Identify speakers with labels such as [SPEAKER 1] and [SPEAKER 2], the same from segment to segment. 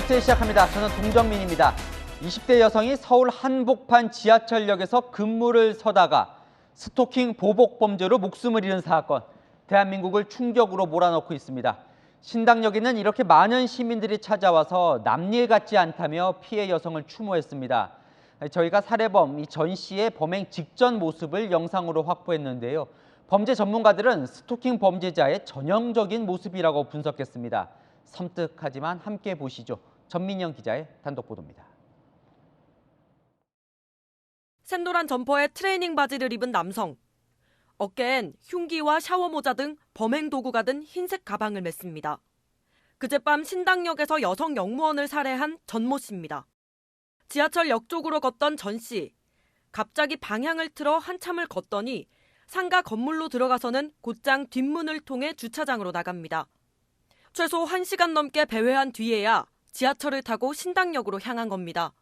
[SPEAKER 1] 뉴스 시작합니다. 저는 동정민입니다. 20대 여성이 서울 한복판 지하철역에서 근무를 서다가 스토킹 보복 범죄로 목숨을 잃은 사건. 대한민국을 충격으로 몰아넣고 있습니다. 신당역에는 이렇게 많은 시민들이 찾아와서 남일 같지 않다며 피해 여성을 추모했습니다. 저희가 살해범 전 씨의 범행 직전 모습을 영상으로 확보했는데요. 범죄 전문가들은 스토킹 범죄자의 전형적인 모습이라고 분석했습니다. 섬뜩하지만 함께 보시죠. 전민영 기자의 단독 보도입니다.
[SPEAKER 2] 샛노란 점퍼에 트레이닝 바지를 입은 남성. 어깨엔 흉기와 샤워 모자 등 범행 도구가 든 흰색 가방을 맸습니다. 그젯밤 신당역에서 여성 영무원을 살해한 전모 씨입니다. 지하철 역 쪽으로 걷던 전 씨. 갑자기 방향을 틀어 한참을 걷더니 상가 건물로 들어가서는 곧장 뒷문을 통해 주차장으로 나갑니다. 최소 1시간 넘게 배회한 뒤에야 지하철을 타고 신당역으로 향한 겁니다.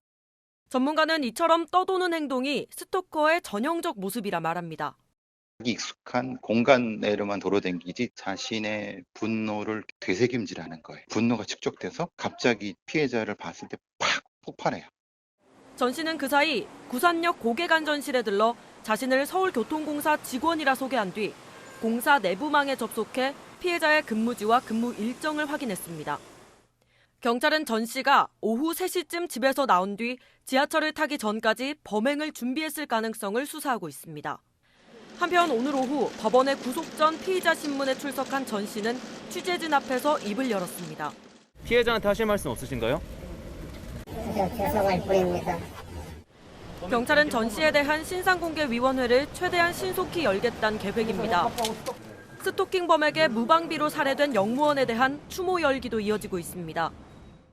[SPEAKER 2] 전문가는 이처럼 떠도는 행동이 스토커의 전형적 모습이라 말합니다.
[SPEAKER 3] 익숙한 공간 내로만 도로댕기지 자신의 분노를 되새김질하는 거예요. 분노가 축적돼서 갑자기 피해자를 봤을 때 팍 폭발해요.
[SPEAKER 2] 전 씨는 그 사이 구산역 고객안전실에 들러 자신을 서울교통공사 직원이라 소개한 뒤 공사 내부망에 접속해 피해자의 근무지와 근무 일정을 확인했습니다. 경찰은 전 씨가 오후 3시쯤 집에서 나온 뒤 지하철을 타기 전까지 범행을 준비했을 가능성을 수사하고 있습니다. 한편 오늘 오후 법원에 구속 전 피의자 신문에 출석한 전 씨는 취재진 앞에서 입을 열었습니다.
[SPEAKER 4] 피해자한테 하실 말씀 없으신가요?
[SPEAKER 5] 죄송할 뿐입니다.
[SPEAKER 2] 경찰은 전 씨에 대한 신상공개위원회를 최대한 신속히 열겠다는 계획입니다. 스토킹범에게 무방비로 살해된 영무원에 대한 추모 열기도 이어지고 있습니다.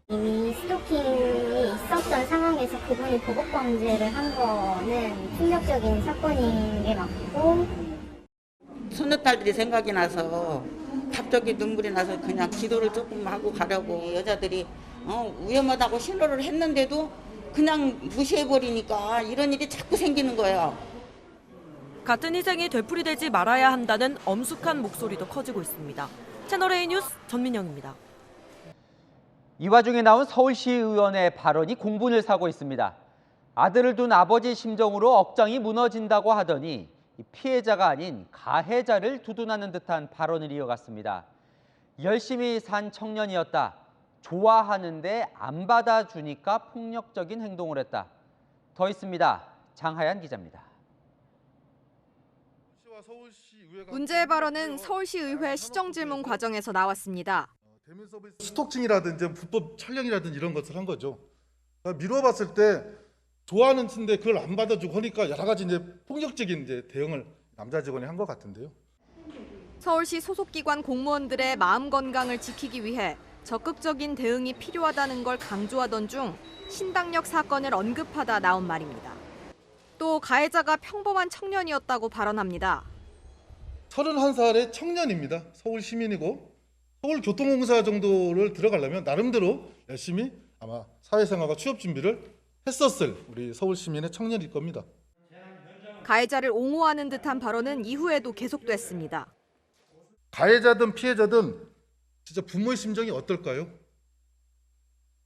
[SPEAKER 5] 이미 스토킹이 있었던 상황에서 그분이 보복범죄를 한 거는 충격적인 사건인 게 맞고,
[SPEAKER 6] 손녀딸들이 생각이 나서 갑자기 눈물이 나서 그냥 기도를 조금 하고 가려고 여자들이 위험하다고 신호를 했는데도 그냥 무시해버리니까 이런 일이 자꾸 생기는 거예요.
[SPEAKER 2] 같은 희생이 되풀이되지 말아야 한다는 엄숙한 목소리도 커지고 있습니다. 채널A 뉴스 전민영입니다.
[SPEAKER 1] 이 와중에 나온 서울시 의원의 발언이 공분을 사고 있습니다. 아들을 둔 아버지 심정으로 억장이 무너진다고 하더니 피해자가 아닌 가해자를 두둔하는 듯한 발언을 이어갔습니다. 열심히 산 청년이었다. 좋아하는데 안 받아주니까 폭력적인 행동을 했다. 더 있습니다. 장하얀 기자입니다.
[SPEAKER 7] 문제의 발언은 서울시의회 시정질문 과정에서 나왔습니다.
[SPEAKER 8] 스토킹이라든지 불법 촬영이라든지 이런 것을 한 거죠. 미루어 봤을 때 좋아하는 친데 그걸 안 받아주고 하니까 여러 가지 이제 폭력적인 이제 대응을 남자 직원이 한 것 같은데요.
[SPEAKER 7] 서울시 소속기관 공무원들의 마음 건강을 지키기 위해 적극적인 대응이 필요하다는 걸 강조하던 중 신당역 사건을 언급하다 나온 말입니다. 또 가해자가 평범한 청년이었다고 발언합니다.
[SPEAKER 8] 31살의 청년입니다. 서울 시민이고 서울교통공사 정도를 들어가려면 나름대로 열심히 아마 사회생활과 취업 준비를 했었을 우리 서울 시민의 청년일 겁니다.
[SPEAKER 7] 가해자를 옹호하는 듯한 발언은 이후에도 계속됐습니다.
[SPEAKER 8] 가해자든 피해자든 진짜 부모의 심정이 어떨까요?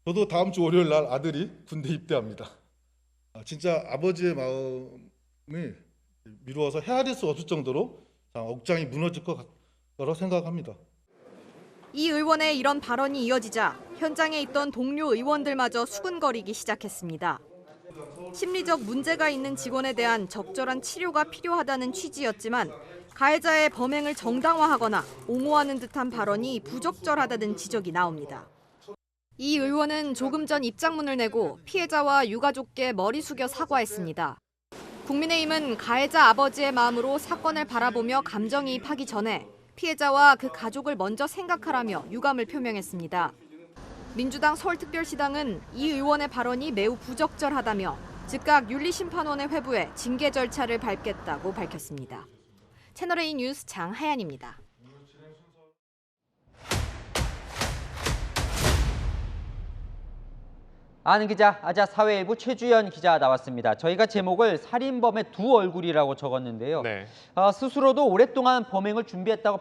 [SPEAKER 8] 저도 다음 주 월요일 날 아들이 군대 입대합니다. 진짜 아버지의 마음이 미루어서 헤아릴 수 없을 정도로 억장이 무너질 거라고 생각합니다.
[SPEAKER 7] 이 의원의 이런 발언이 이어지자 현장에 있던 동료 의원들마저 수군거리기 시작했습니다. 심리적 문제가 있는 직원에 대한 적절한 치료가 필요하다는 취지였지만 가해자의 범행을 정당화하거나 옹호하는 듯한 발언이 부적절하다는 지적이 나옵니다. 이 의원은 조금 전 입장문을 내고 피해자와 유가족께 머리 숙여 사과했습니다. 국민의힘은 가해자 아버지의 마음으로 사건을 바라보며 감정이입하기 전에 피해자와 그 가족을 먼저 생각하라며 유감을 표명했습니다. 민주당 서울특별시당은 이 의원의 발언이 매우 부적절하다며 즉각 윤리심판원에 회부해 징계 절차를 밟겠다고 밝혔습니다. 채널A 뉴스 장하얀입니다.
[SPEAKER 1] 아는 기자, 아자 사회일보 최주연 기자 나왔습니다. 저희가 제목을 살인범의 두 얼굴이라고 적었는데요.
[SPEAKER 4] 네.
[SPEAKER 1] 스스로도 오랫동안 범행을 준비했다고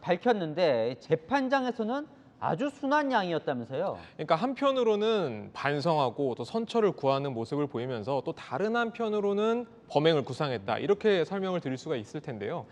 [SPEAKER 1] 밝혔는데 재판장에서는 아주 순한 양이었다면서요?
[SPEAKER 9] 그러니까 한편으로는 반성하고 또 선처를 구하는 모습을 보이면서 또 다른 한편으로는 범행을 구상했다. 이렇게 설명을 드릴 수가 있을 텐데요.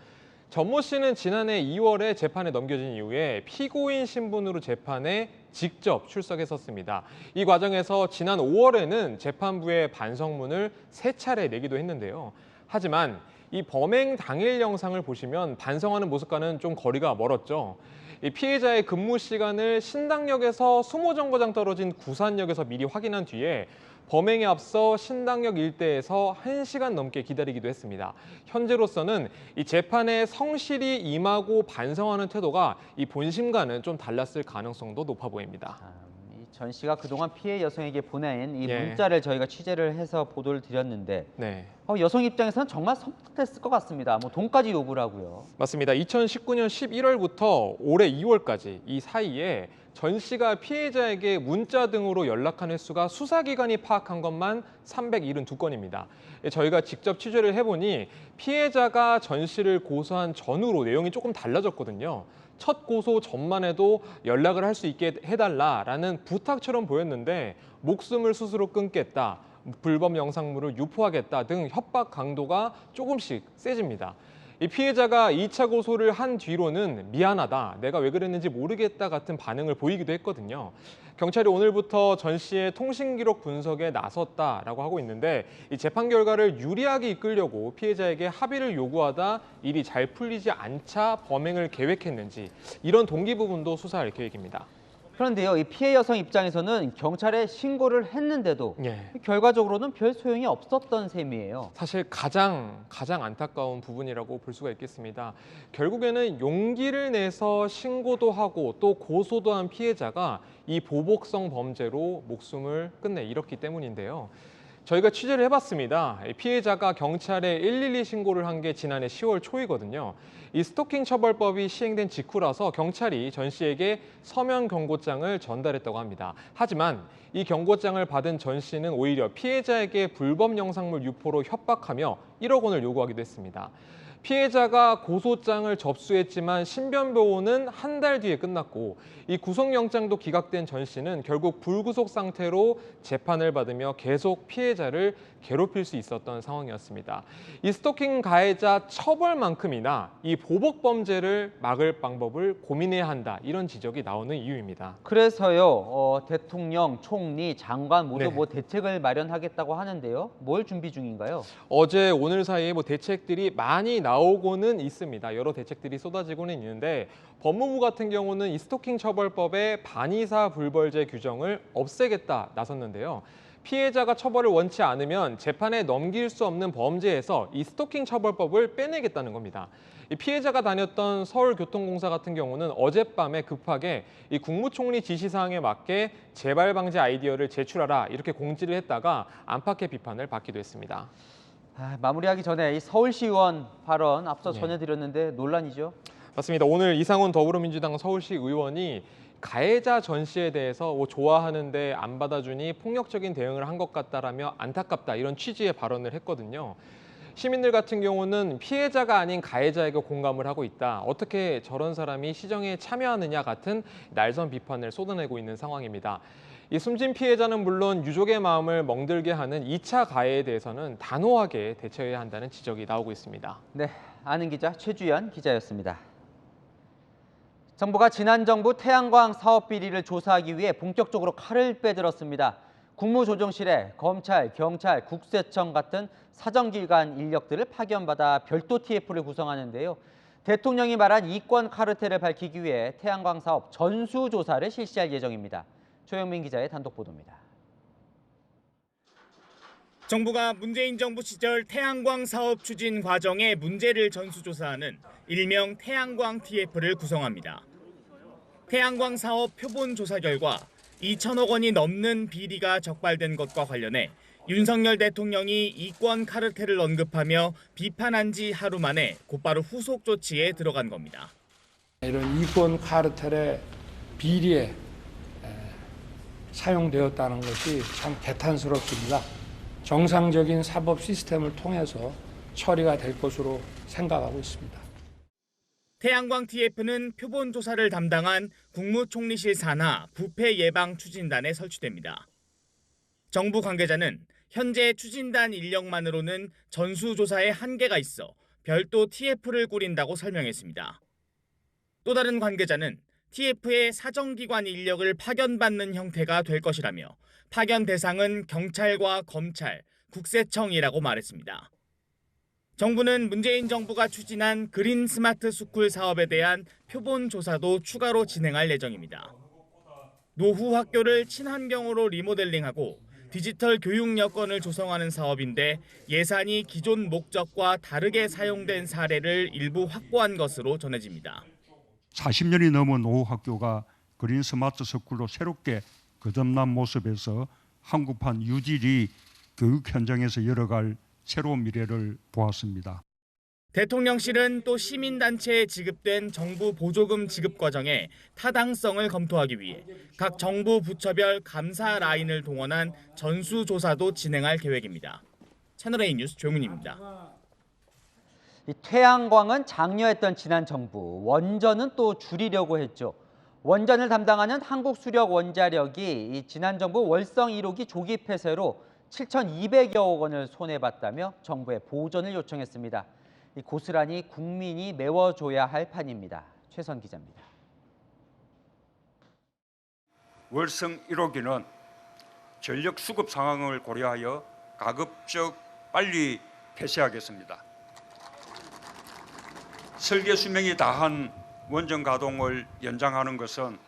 [SPEAKER 9] 전모 씨는 지난해 2월에 재판에 넘겨진 이후에 피고인 신분으로 재판에 직접 출석했었습니다. 이 과정에서 지난 5월에는 재판부에 반성문을 3차례 내기도 했는데요. 하지만 이 범행 당일 영상을 보시면 반성하는 모습과는 좀 거리가 멀었죠. 이 피해자의 근무 시간을 신당역에서 수모정거장 떨어진 구산역에서 미리 확인한 뒤에 범행에 앞서 신당역 일대에서 1시간 넘게 기다리기도 했습니다. 현재로서는 이 재판에 성실히 임하고 반성하는 태도가 이 본심과는 좀 달랐을 가능성도 높아 보입니다.
[SPEAKER 1] 전 씨가 그동안 피해 여성에게 보낸 이
[SPEAKER 9] 예.
[SPEAKER 1] 문자를 저희가 취재를 해서 보도를 드렸는데
[SPEAKER 9] 네.
[SPEAKER 1] 여성 입장에서는 정말 섬뜩했을 것 같습니다. 뭐 돈까지 요구를 하고요.
[SPEAKER 9] 맞습니다. 2019년 11월부터 올해 2월까지 이 사이에 전 씨가 피해자에게 문자 등으로 연락한 횟수가 수사기관이 파악한 것만 372건입니다. 저희가 직접 취재를 해보니 피해자가 전 씨를 고소한 전후로 내용이 조금 달라졌거든요. 첫 고소 전만 해도 연락을 할 수 있게 해달라라는 부탁처럼 보였는데 목숨을 스스로 끊겠다, 불법 영상물을 유포하겠다 등 협박 강도가 조금씩 세집니다. 이 피해자가 2차 고소를 한 뒤로는 미안하다, 내가 왜 그랬는지 모르겠다 같은 반응을 보이기도 했거든요. 경찰이 오늘부터 전 씨의 통신 기록 분석에 나섰다라고 하고 있는데 이 재판 결과를 유리하게 이끌려고 피해자에게 합의를 요구하다 일이 잘 풀리지 않자 범행을 계획했는지 이런 동기 부분도 수사할 계획입니다.
[SPEAKER 1] 그런데요, 이 피해 여성 입장에서는 경찰에 신고를 했는데도
[SPEAKER 9] 예.
[SPEAKER 1] 결과적으로는 별 소용이 없었던 셈이에요.
[SPEAKER 9] 사실 가장 안타까운 부분이라고 볼 수가 있겠습니다. 결국에는 용기를 내서 신고도 하고 또 고소도 한 피해자가 이 보복성 범죄로 목숨을 끝내 잃었기 때문인데요. 저희가 취재를 해봤습니다. 피해자가 경찰에 112 신고를 한 게 지난해 10월 초이거든요. 이 스토킹 처벌법이 시행된 직후라서 경찰이 전 씨에게 서면 경고장을 전달했다고 합니다. 하지만 이 경고장을 받은 전 씨는 오히려 피해자에게 불법 영상물 유포로 협박하며 1억 원을 요구하기도 했습니다. 피해자가 고소장을 접수했지만 신변보호는 한 달 뒤에 끝났고 이 구속영장도 기각된 전 씨는 결국 불구속 상태로 재판을 받으며 계속 피해자를 괴롭힐 수 있었던 상황이었습니다. 이 스토킹 가해자 처벌만큼이나 이 보복 범죄를 막을 방법을 고민해야 한다, 이런 지적이 나오는 이유입니다.
[SPEAKER 1] 그래서요, 대통령, 총리, 장관 모두
[SPEAKER 9] 네.
[SPEAKER 1] 뭐 대책을 마련하겠다고 하는데요. 뭘 준비 중인가요?
[SPEAKER 9] 어제 오늘 사이에 뭐 대책들이 많이 나오고는 있습니다. 여러 대책들이 쏟아지고는 있는데 법무부 같은 경우는 이 스토킹 처벌법의 반의사 불벌죄 규정을 없애겠다 나섰는데요. 피해자가 처벌을 원치 않으면 재판에 넘길 수 없는 범죄에서 이 스토킹 처벌법을 빼내겠다는 겁니다. 이 피해자가 다녔던 서울교통공사 같은 경우는 어젯밤에 급하게 이 국무총리 지시사항에 맞게 재발 방지 아이디어를 제출하라 이렇게 공지를 했다가 안팎의 비판을 받기도 했습니다.
[SPEAKER 1] 마무리하기 전에 이 서울시 의원 발언 앞서
[SPEAKER 9] 네.
[SPEAKER 1] 전해드렸는데 논란이죠?
[SPEAKER 9] 맞습니다. 오늘 이상훈 더불어민주당 서울시 의원이 가해자 전 씨에 대해서 좋아하는데 안 받아주니 폭력적인 대응을 한 것 같다라며 안타깝다, 이런 취지의 발언을 했거든요. 시민들 같은 경우는 피해자가 아닌 가해자에게 공감을 하고 있다, 어떻게 저런 사람이 시정에 참여하느냐 같은 날선 비판을 쏟아내고 있는 상황입니다. 이 숨진 피해자는 물론 유족의 마음을 멍들게 하는 2차 가해에 대해서는 단호하게 대처해야 한다는 지적이 나오고 있습니다.
[SPEAKER 1] 네, 아는 기자 최주연 기자였습니다. 정부가 지난 정부 태양광 사업 비리를 조사하기 위해 본격적으로 칼을 빼들었습니다. 국무조정실에 검찰, 경찰, 국세청 같은 사정기관 인력들을 파견받아 별도 TF를 구성하는데요. 대통령이 말한 이권 카르텔을 밝히기 위해 태양광 사업 전수조사를 실시할 예정입니다. 조영민 기자의 단독 보도입니다.
[SPEAKER 10] 정부가 문재인 정부 시절 태양광 사업 추진 과정의 문제를 전수조사하는 일명 태양광 TF를 구성합니다. 태양광 사업 표본 조사 결과 2천억 원이 넘는 비리가 적발된 것과 관련해 윤석열 대통령이 이권 카르텔을 언급하며 비판한 지 하루 만에 곧바로 후속 조치에 들어간 겁니다.
[SPEAKER 11] 이런 이권 카르텔의 비리에 사용되었다는 것이 참 개탄스럽습니다. 정상적인 사법 시스템을 통해서 처리가 될 것으로 생각하고 있습니다.
[SPEAKER 10] 태양광 TF는 표본 조사를 담당한 국무총리실 산하 부패 예방 추진단에 설치됩니다. 정부 관계자는 현재 추진단 인력만으로는 전수조사에 한계가 있어 별도 TF를 꾸린다고 설명했습니다. 또 다른 관계자는 TF의 사정기관 인력을 파견받는 형태가 될 것이라며 파견 대상은 경찰과 검찰, 국세청이라고 말했습니다. 정부는 문재인 정부가 추진한 그린 스마트 스쿨 사업에 대한 표본 조사도 추가로 진행할 예정입니다. 노후 학교를 친환경으로 리모델링하고 디지털 교육 여건을 조성하는 사업인데 예산이 기존 목적과 다르게 사용된 사례를 일부 확보한 것으로 전해집니다.
[SPEAKER 12] 40년이 넘은 노후 학교가 그린 스마트 스쿨로 새롭게 거듭난 모습에서 한국판 유질이 교육 현장에서 열어갈 새로운 미래를 보았습니다.
[SPEAKER 10] 대통령실은 또 시민단체에 지급된 정부 보조금 지급 과정의 타당성을 검토하기 위해 각 정부 부처별 감사 라인을 동원한 전수조사도 진행할 계획입니다. 채널A 뉴스 조문입니다.
[SPEAKER 1] 이 태양광은 장려했던 지난 정부, 원전은 또 줄이려고 했죠. 원전을 담당하는 한국수력원자력이 이 지난 정부 월성 1호기 조기 폐쇄로 7,200여억 원을 손해봤다며 정부에 보전을 요청했습니다. 고스란히 국민이 메워줘야 할 판입니다. 최선 기자입니다.
[SPEAKER 12] 월성 1호기는 전력 수급 상황을 고려하여 가급적 빨리 폐쇄하겠습니다. 설계 수명이 다한 원전 가동을 연장하는 것은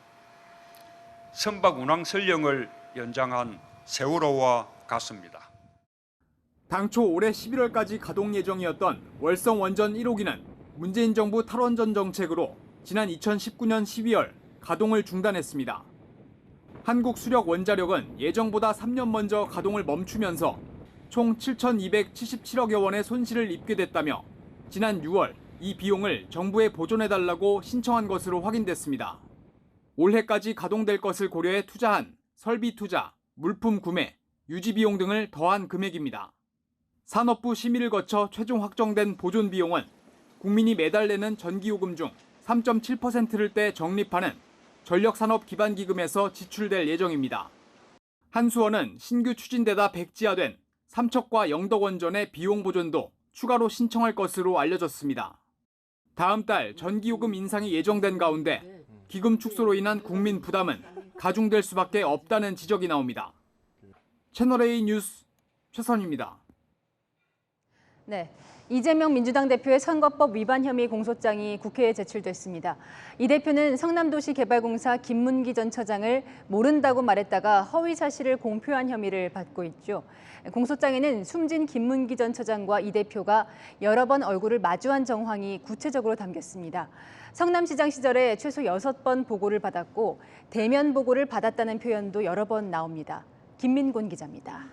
[SPEAKER 12] 선박 운항 설령을 연장한 세월호와 같습니다.
[SPEAKER 13] 당초 올해 11월까지 가동 예정이었던 월성 원전 1호기는 문재인 정부 탈원전 정책으로 지난 2019년 12월 가동을 중단했습니다. 한국수력원자력은 예정보다 3년 먼저 가동을 멈추면서 총 7,277억여 원의 손실을 입게 됐다며 지난 6월 이 비용을 정부에 보존해달라고 신청한 것으로 확인됐습니다. 올해까지 가동될 것을 고려해 투자한 설비 투자, 물품 구매, 유지 비용 등을 더한 금액입니다. 산업부 심의를 거쳐 최종 확정된 보존 비용은 국민이 매달 내는 전기요금 중 3.7%를 떼 적립하는 전력산업기반기금에서 지출될 예정입니다. 한수원은 신규 추진되다 백지화된 삼척과 영덕원전의 비용 보존도 추가로 신청할 것으로 알려졌습니다. 다음 달 전기요금 인상이 예정된 가운데 기금 축소로 인한 국민 부담은 가중될 수밖에 없다는 지적이 나옵니다. 채널A 뉴스 최선입니다.
[SPEAKER 14] 네, 이재명 민주당 대표의 선거법 위반 혐의 공소장이 국회에 제출됐습니다. 이 대표는 성남도시개발공사 김문기 전 처장을 모른다고 말했다가 허위 사실을 공표한 혐의를 받고 있죠. 공소장에는 숨진 김문기 전 처장과 이 대표가 여러 번 얼굴을 마주한 정황이 구체적으로 담겼습니다. 성남시장 시절에 최소 6번 보고를 받았고 대면 보고를 받았다는 표현도 여러 번 나옵니다. 김민곤 기자입니다.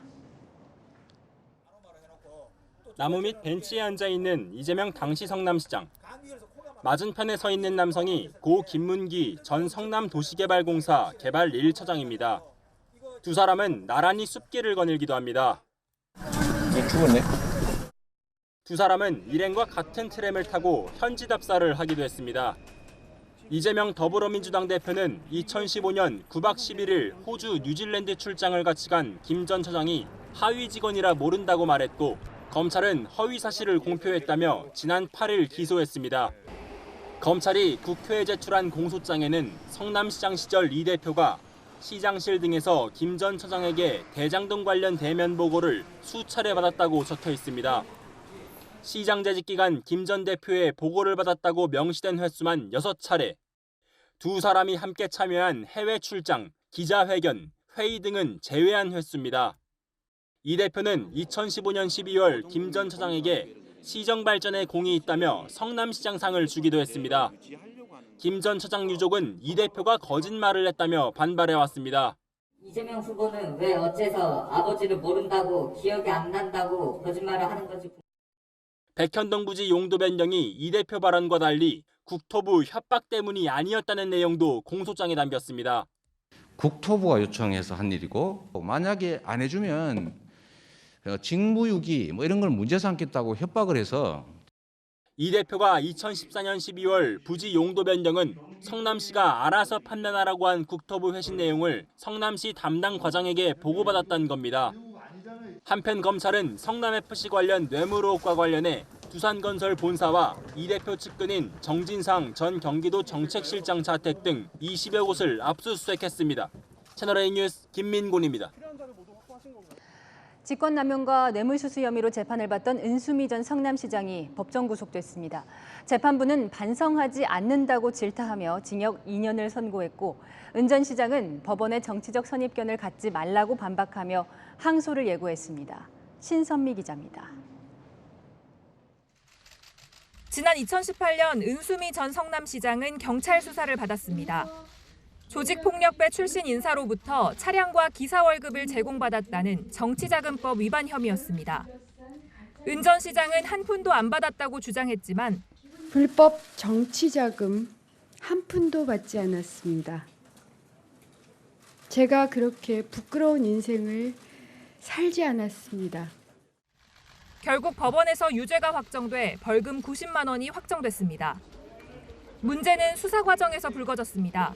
[SPEAKER 15] 나무 밑 벤치에 앉아있는 이재명 당시 성남시장. 맞은편에 서 있는 남성이 고 김문기 전 성남도시개발공사 개발 1처장입니다. 두 사람은 나란히 숲길을 거닐기도 합니다.
[SPEAKER 16] 죽었네.
[SPEAKER 15] 두 사람은 일행과 같은 트램을 타고 현지 답사를 하기도 했습니다. 이재명 더불어민주당 대표는 2015년 9박 11일 호주 뉴질랜드 출장을 같이 간 김 전 처장이 하위 직원이라 모른다고 말했고 검찰은 허위 사실을 공표했다며 지난 8일 기소했습니다. 검찰이 국회에 제출한 공소장에는 성남시장 시절 이 대표가 시장실 등에서 김 전 처장에게 대장동 관련 대면 보고를 수차례 받았다고 적혀 있습니다. 시장 재직 기간 김 전 대표의 보고를 받았다고 명시된 횟수만 6차례. 두 사람이 함께 참여한 해외 출장, 기자회견, 회의 등은 제외한 횟수입니다. 이 대표는 2015년 12월 김 전 처장에게 시정 발전에 공이 있다며 성남시장상을 주기도 했습니다. 김 전 처장 유족은 이 대표가 거짓말을 했다며 반발해왔습니다.
[SPEAKER 17] 이재명 후보는 왜 어째서 아버지를 모른다고 기억이 안 난다고 거짓말을 하는 건지.
[SPEAKER 15] 백현동 부지 용도 변경이 이 대표 발언과 달리 국토부 협박 때문이 아니었다는 내용도 공소장에 담겼습니다.
[SPEAKER 16] 국토부가 요청해서 한 일이고 만약에 안 해주면 직무유기 이런 걸 문제 삼겠다고 협박을 해서.
[SPEAKER 15] 이 대표가 2014년 12월 부지 용도 변경은 성남시가 알아서 판단하라고 한 국토부 회신 내용을 성남시 담당 과장에게 보고받았다는 겁니다. 한편 검찰은 성남FC 관련 뇌물 의혹과 관련해 두산건설 본사와 이 대표 측근인 정진상 전 경기도 정책실장 자택 등 20여 곳을 압수수색했습니다. 채널A 뉴스 김민곤입니다.
[SPEAKER 14] 직권남용과 뇌물수수 혐의로 재판을 받던 은수미 전 성남시장이 법정 구속됐습니다. 재판부는 반성하지 않는다고 질타하며 징역 2년을 선고했고 은 전 시장은 법원의 정치적 선입견을 갖지 말라고 반박하며 항소를 예고했습니다. 신선미 기자입니다.
[SPEAKER 18] 지난 2018년 은수미 전 성남시장은 경찰 수사를 받았습니다. 조직폭력배 출신 인사로부터 차량과 기사 월급을 제공받았다는 정치자금법 위반 혐의였습니다. 은 전 시장은 한 푼도 안 받았다고 주장했지만
[SPEAKER 19] 불법 정치자금 한 푼도 받지 않았습니다. 제가 그렇게 부끄러운 인생을 살지 않았습니다.
[SPEAKER 18] 결국 법원에서 유죄가 확정돼 벌금 90만 원이 확정됐습니다. 문제는 수사 과정에서 불거졌습니다.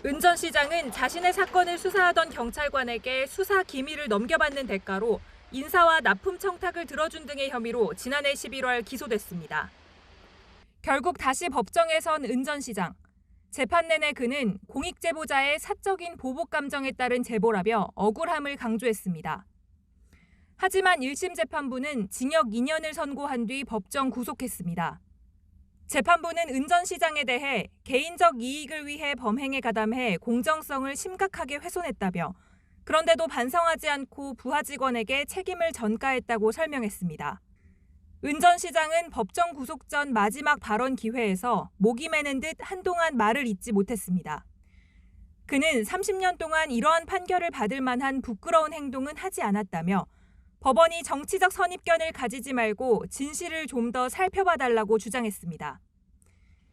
[SPEAKER 18] 은 전 시장은 자신의 사건을 수사하던 경찰관에게 수사 기밀을 넘겨받는 대가로 인사와 납품 청탁을 들어준 등의 혐의로 지난해 11월 기소됐습니다. 결국 다시 법정에 선 은 전 시장. 재판 내내 그는 공익제보자의 사적인 보복 감정에 따른 제보라며 억울함을 강조했습니다. 하지만 1심 재판부는 징역 2년을 선고한 뒤 법정 구속했습니다. 재판부는 은 전 시장에 대해 개인적 이익을 위해 범행에 가담해 공정성을 심각하게 훼손했다며 그런데도 반성하지 않고 부하 직원에게 책임을 전가했다고 설명했습니다. 은 전 시장은 법정 구속 전 마지막 발언 기회에서 목이 메는 듯 한동안 말을 잇지 못했습니다. 그는 30년 동안 이러한 판결을 받을 만한 부끄러운 행동은 하지 않았다며 법원이 정치적 선입견을 가지지 말고 진실을 좀 더 살펴봐달라고 주장했습니다.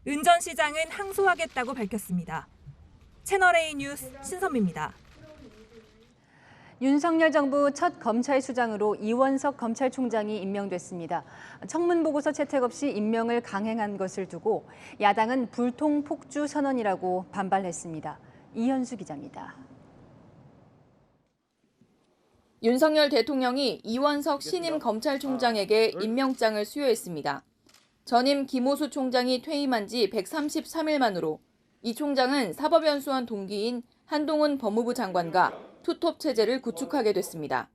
[SPEAKER 18] 은 전 시장은 항소하겠다고 밝혔습니다. 채널A 뉴스 신선미입니다.
[SPEAKER 14] 윤석열 정부 첫 검찰 수장으로 이원석 검찰총장이 임명됐습니다. 청문 보고서 채택 없이 임명을 강행한 것을 두고 야당은 불통 폭주 선언이라고 반발했습니다. 이현수 기자입니다.
[SPEAKER 20] 윤석열 대통령이 이원석 신임 검찰총장에게 임명장을 수여했습니다. 전임 김오수 총장이 퇴임한 지 133일 만으로 이 총장은 사법연수원 동기인 한동훈 법무부 장관과 투톱 체제를 구축하게 됐습니다.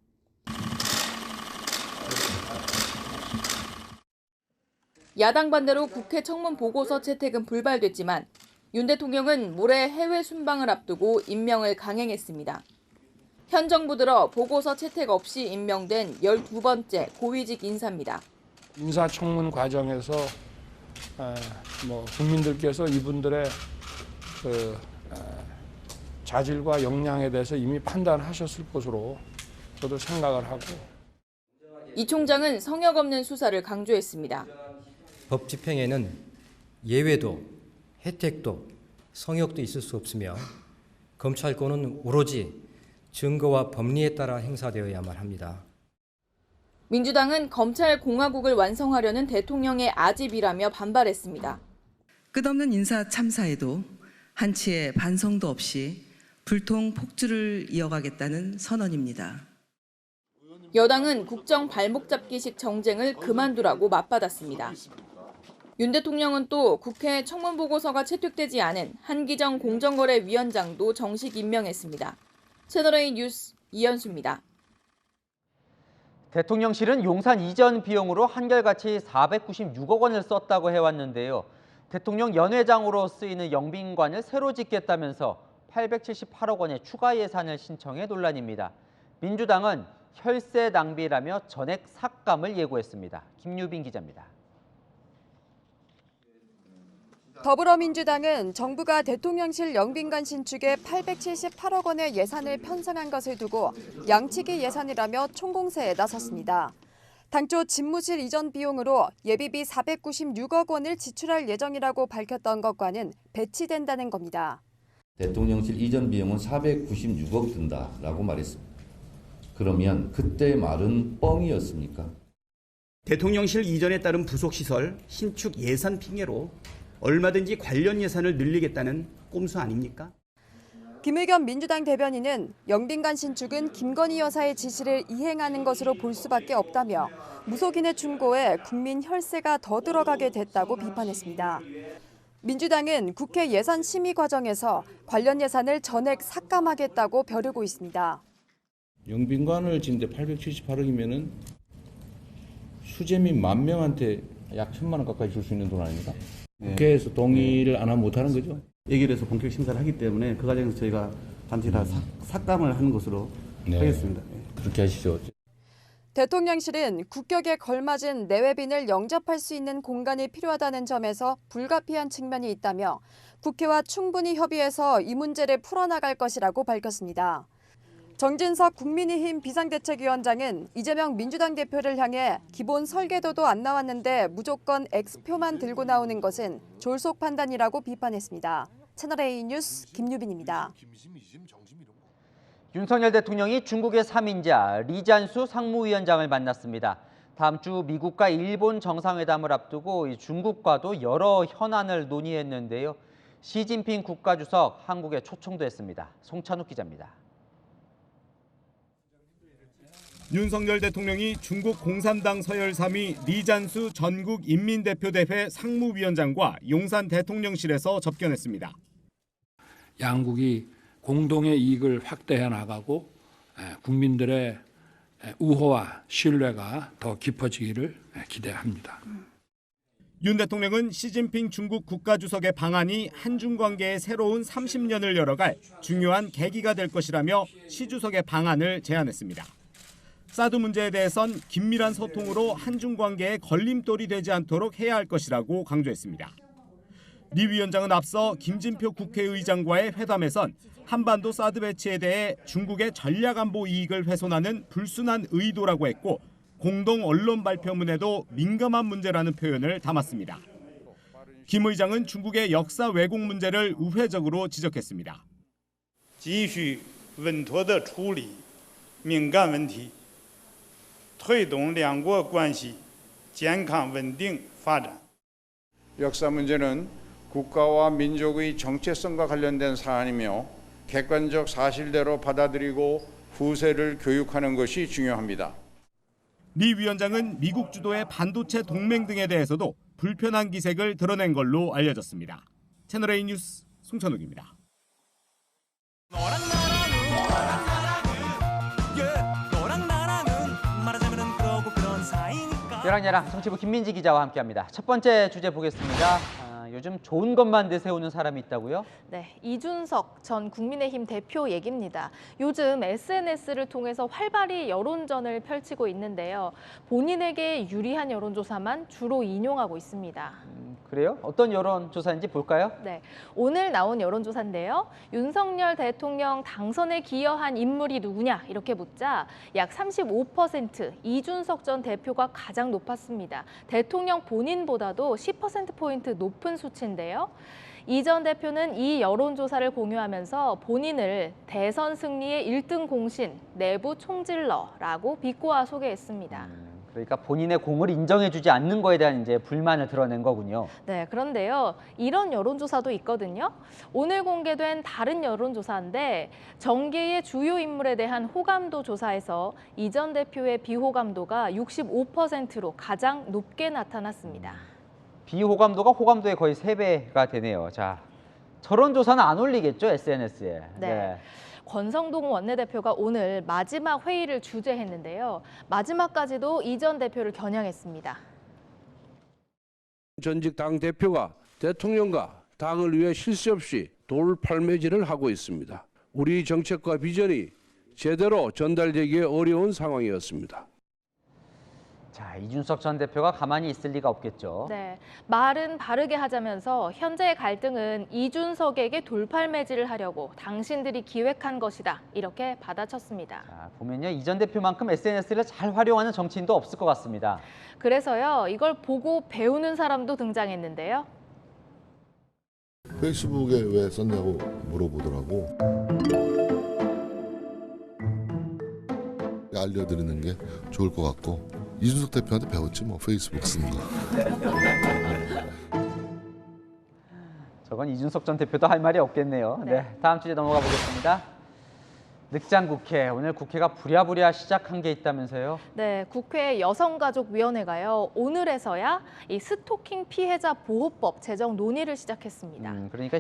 [SPEAKER 20] 야당 반대로 국회 청문 보고서 채택은 불발됐지만 윤 대통령은 모레 해외 순방을 앞두고 임명을 강행했습니다. 현 정부 들어 보고서 채택 없이 임명된 12번째 고위직 인사입니다.
[SPEAKER 11] 인사청문 과정에서 국민들께서 이분들의 자질과 역량에 대해서 이미 판단하셨을 것으로 저도 생각을 하고.
[SPEAKER 20] 이 총장은 성역 없는 수사를 강조했습니다.
[SPEAKER 21] 법 집행에는 예외도 혜택도 성역도 있을 수 없으며 검찰권은 오로지 증거와 법리에 따라 행사되어야만 합니다.
[SPEAKER 20] 민주당은 검찰 공화국을 완성하려는 대통령의 아집이라며 반발했습니다.
[SPEAKER 22] 끝없는 인사 참사에도 한치의 반성도 없이 불통 폭주를 이어가겠다는 선언입니다.
[SPEAKER 20] 여당은 국정 발목 잡기식 정쟁을 그만두라고 맞받았습니다. 윤 대통령은 또 국회 청문 보고서가 채택되지 않은 한기정 공정거래위원장도 정식 임명했습니다. 채널A 뉴스 이현수입니다.
[SPEAKER 1] 대통령실은 용산 이전 비용으로 한결같이 496억 원을 썼다고 해왔는데요. 대통령 연회장으로 쓰이는 영빈관을 새로 짓겠다면서 878억 원의 추가 예산을 신청해 논란입니다. 민주당은 혈세 낭비라며 전액 삭감을 예고했습니다. 김유빈 기자입니다.
[SPEAKER 7] 더불어민주당은 정부가 대통령실 영빈관 신축에 878억 원의 예산을 편성한 것을 두고 양치기 예산이라며 총공세에 나섰습니다. 당초 집무실 이전 비용으로 예비비 496억 원을 지출할 예정이라고 밝혔던 것과는 배치된다는 겁니다.
[SPEAKER 23] 대통령실 이전 비용은 496억 든다라고 말했습니다. 그러면 그때 말은 뻥이었습니까?
[SPEAKER 3] 대통령실 이전에 따른 부속시설 신축 예산 핑계로 얼마든지 관련 예산을 늘리겠다는 꼼수 아닙니까?
[SPEAKER 7] 김의겸 민주당 대변인은 영빈관 신축은 김건희 여사의 지시를 이행하는 것으로 볼 수밖에 없다며 무속인의 충고에 국민 혈세가 더 들어가게 됐다고 비판했습니다. 민주당은 국회 예산 심의 과정에서 관련 예산을 전액 삭감하겠다고 벼르고 있습니다.
[SPEAKER 5] 영빈관을 짓는데 878억이면은 수재민 10,000명한테 약 1,000만 원 가까이 줄 수 있는 돈 아닙니까? 국회에서 동의를 안 하면 못하는 거죠.
[SPEAKER 6] 얘기를 해서 본격 심사를 하기 때문에 그 과정에서 저희가 반드시 다 삭감을 하는 것으로 하겠습니다.
[SPEAKER 5] 그렇게 하시죠.
[SPEAKER 7] 대통령실은 국격에 걸맞은 내외빈을 영접할 수 있는 공간이 필요하다는 점에서 불가피한 측면이 있다며 국회와 충분히 협의해서 이 문제를 풀어나갈 것이라고 밝혔습니다. 정진석 국민의힘 비상대책위원장은 이재명 민주당 대표를 향해 기본 설계도도 안 나왔는데 무조건 X표만 들고 나오는 것은 졸속 판단이라고 비판했습니다. 채널A 뉴스 김유빈입니다.
[SPEAKER 1] 윤석열 대통령이 중국의 3인자 리잔수 상무위원장을 만났습니다. 다음 주 미국과 일본 정상회담을 앞두고 중국과도 여러 현안을 논의했는데요. 시진핑 국가주석 한국에 초청도 했습니다. 송찬욱 기자입니다.
[SPEAKER 10] 윤석열 대통령이 중국 공산당 서열 3위 리잔수 전국인민대표대회 상무위원장과 용산 대통령실에서 접견했습니다.
[SPEAKER 11] 양국이 공동의 이익을 확대해 나가고 국민들의 우호와 신뢰가 더 깊어지기를 기대합니다.
[SPEAKER 10] 윤 대통령은 시진핑 중국 국가주석의 방한이 한중 관계의 새로운 30년을 열어갈 중요한 계기가 될 것이라며 시 주석의 방안을 제안했습니다. 사드 문제에 대해선 긴밀한 소통으로 한중 관계에 걸림돌이 되지 않도록 해야 할 것이라고 강조했습니다. 리 위원장은 앞서 김진표 국회의장과의 회담에선 한반도 사드 배치에 대해 중국의 전략안보 이익을 훼손하는 불순한 의도라고 했고 공동 언론 발표문에도 민감한 문제라는 표현을 담았습니다. 김 의장은 중국의 역사 왜곡 문제를 우회적으로 지적했습니다.
[SPEAKER 24] 继续稳妥地处理敏感问题，推动两国关系健康稳定发展。
[SPEAKER 11] 역사 문제는 국가와 민족의 정체성과 관련된 사안이며 객관적 사실대로 받아들이고 후세를 교육하는 것이 중요합니다.
[SPEAKER 10] 리 위원장은 미국 주도의 반도체 동맹 등에 대해서도 불편한 기색을 드러낸 걸로 알려졌습니다. 채널A 뉴스 송찬욱입니다.
[SPEAKER 1] 야랑야랑 정치부 김민지 기자와 함께합니다. 첫 번째 주제 보겠습니다. 요즘 좋은 것만 내세우는 사람이 있다고요?
[SPEAKER 25] 네, 이준석 전 국민의힘 대표 얘기입니다. 요즘 SNS를 통해서 활발히 여론전을 펼치고 있는데요. 본인에게 유리한 여론조사만 주로 인용하고 있습니다.
[SPEAKER 1] 그래요? 어떤 여론조사인지 볼까요?
[SPEAKER 25] 네, 오늘 나온 여론조사인데요. 윤석열 대통령 당선에 기여한 인물이 누구냐 이렇게 묻자 약 35% 이준석 전 대표가 가장 높았습니다. 대통령 본인보다도 10%포인트 높은 수치인데요. 이 전 대표는 이 여론조사를 공유하면서 본인을 대선 승리의 1등 공신, 내부 총질러라고 비꼬아 소개했습니다.
[SPEAKER 1] 그러니까 본인의 공을 인정해주지 않는 거에 대한 이제 불만을 드러낸 거군요.
[SPEAKER 25] 네, 그런데요. 이런 여론조사도 있거든요. 오늘 공개된 다른 여론조사인데 정계의 주요 인물에 대한 호감도 조사에서 이 전 대표의 비호감도가 65%로 가장 높게 나타났습니다.
[SPEAKER 1] 비호감도가 호감도의 거의 3배가 되네요. 자, 저런 조사는 안 올리겠죠, SNS에.
[SPEAKER 25] 네. 권성동 원내대표가 오늘 마지막 회의를 주재했는데요. 마지막까지도 이 전 대표를 겨냥했습니다.
[SPEAKER 26] 전직 당대표가 대통령과 당을 위해 쉴 새 없이 돌팔매질을 하고 있습니다. 우리 정책과 비전이 제대로 전달되기 어려운 상황이었습니다.
[SPEAKER 1] 자, 이준석 전 대표가 가만히 있을 리가 없겠죠.
[SPEAKER 25] 네, 말은 바르게 하자면서 현재의 갈등은 이준석에게 돌팔매질을 하려고 당신들이 기획한 것이다. 이렇게 받아쳤습니다.
[SPEAKER 1] 자, 보면요, 이 전 대표만큼 SNS를 잘 활용하는 정치인도 없을 것 같습니다.
[SPEAKER 25] 그래서요, 이걸 보고 배우는 사람도 등장했는데요.
[SPEAKER 27] 페이스북에 왜 썼냐고 물어보더라고. 알려드리는 게 좋을 것 같고 이준석 대표한테 배웠지 뭐 페이스북 쓰는 거.
[SPEAKER 1] 저건 이준석 전 대표도 할 말이 없겠네요. 네, 다음 주제 넘어가 보겠습니다. 늑장국회, 오늘 국회가 부랴부랴 시작한 게 있다면서요?
[SPEAKER 25] 네, 국회 여성가족위원회가요. 오늘에서야 이 스토킹 피해자 보호법 제정 논의를 시작했습니다.
[SPEAKER 1] 그러니까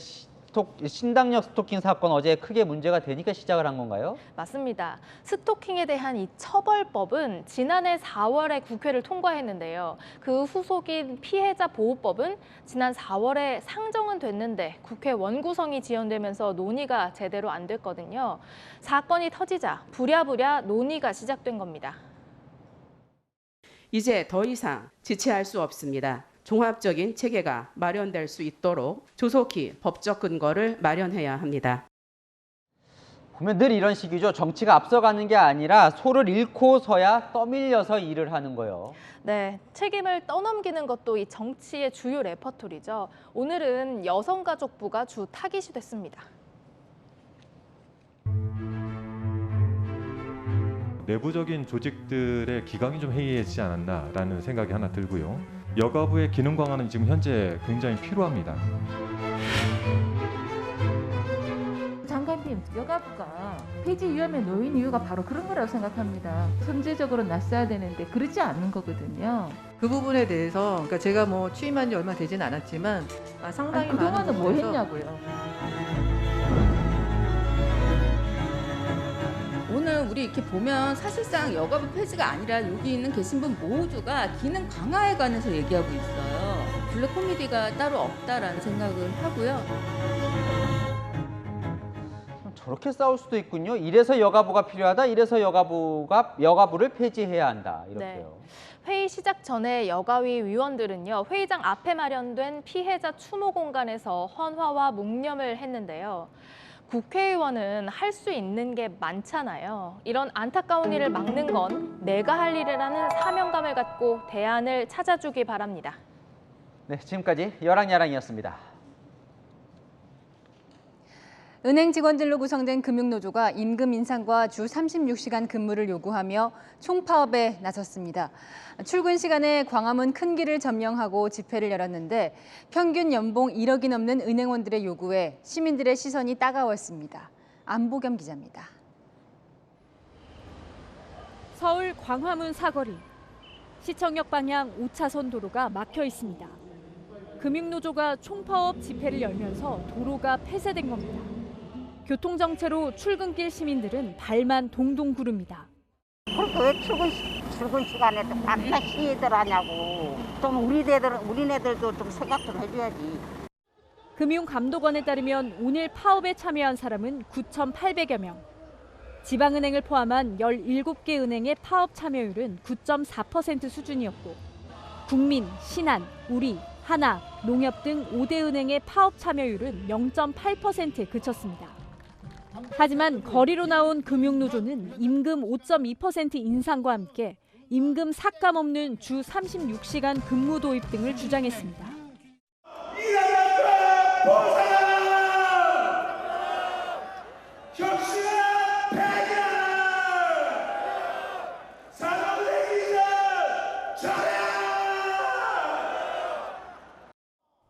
[SPEAKER 1] 신당역 스토킹 사건 어제 크게 문제가 되니까 시작을 한 건가요?
[SPEAKER 25] 맞습니다. 스토킹에 대한 이 처벌법은 지난해 4월에 국회를 통과했는데요. 그 후속인 피해자 보호법은 지난 4월에 상정은 됐는데 국회 원구성이 지연되면서 논의가 제대로 안 됐거든요. 사건이 터지자 부랴부랴 논의가 시작된 겁니다.
[SPEAKER 2] 이제 더 이상 지체할 수 없습니다. 종합적인 체계가 마련될 수 있도록 조속히 법적 근거를 마련해야 합니다.
[SPEAKER 1] 보면 늘 이런 식이죠. 정치가 앞서가는 게 아니라 소를 잃고서야 떠밀려서 일을 하는 거예요.
[SPEAKER 25] 네, 책임을 떠넘기는 것도 이 정치의 주요 레퍼토리죠. 오늘은 여성가족부가 주 타깃이 됐습니다.
[SPEAKER 4] 내부적인 조직들의 기강이 좀 해이해지지 않았나라는 생각이 하나 들고요. 여가부의 기능 강화는 지금 현재 굉장히 필요합니다.
[SPEAKER 8] 장관님, 여가부가 폐지 위험에 놓인 이유가 바로 그런 거라고 생각합니다. 선제적으로 났어야 되는데 그렇지 않는 거거든요.
[SPEAKER 9] 그 부분에 대해서 그러니까 제가 뭐 취임한 지 얼마 되진 않았지만 상당히
[SPEAKER 8] 그동안은 뭐 했냐고요.
[SPEAKER 12] 오늘 우리 이렇게 보면 사실상 여가부 폐지가 아니라 여기 있는 계신 분 모두가 기능 강화에 관해서 얘기하고 있어요. 블랙 코미디가 따로 없다라는 생각을 하고요.
[SPEAKER 1] 저렇게 싸울 수도 있군요. 이래서 여가부가 필요하다. 이래서 여가부를 폐지해야 한다. 이렇게요.
[SPEAKER 25] 네. 회의 시작 전에 여가위 위원들은요. 회의장 앞에 마련된 피해자 추모 공간에서 헌화와 묵념을 했는데요. 국회의원은 할 수 있는 게 많잖아요. 이런 안타까운 일을 막는 건 내가 할 일이라는 사명감을 갖고 대안을 찾아주기 바랍니다.
[SPEAKER 1] 네, 지금까지 여랑야랑이었습니다.
[SPEAKER 14] 은행 직원들로 구성된 금융노조가 임금 인상과 주 36시간 근무를 요구하며 총파업에 나섰습니다. 출근 시간에 광화문 큰 길을 점령하고 집회를 열었는데 평균 연봉 1억이 넘는 은행원들의 요구에 시민들의 시선이 따가웠습니다. 안보겸 기자입니다.
[SPEAKER 13] 서울 광화문 사거리. 시청역 방향 5차선 도로가 막혀 있습니다. 금융노조가 총파업 집회를 열면서 도로가 폐쇄된 겁니다. 교통정체로 출근길 시민들은 발만 동동 구릅니다.
[SPEAKER 17] 그렇게 왜 출근 시간에도 밤낮 시위들 하냐고. 좀 우리네들도 좀 생각 좀 해줘야지.
[SPEAKER 13] 금융감독원에 따르면 오늘 파업에 참여한 사람은 9,800여 명. 지방은행을 포함한 17개 은행의 파업 참여율은 9.4% 수준이었고 국민, 신한, 우리, 하나, 농협 등 5대 은행의 파업 참여율은 0.8%에 그쳤습니다. 하지만 거리로 나온 금융노조는 임금 5.2% 인상과 함께 임금 삭감 없는 주 36시간 근무 도입 등을 주장했습니다.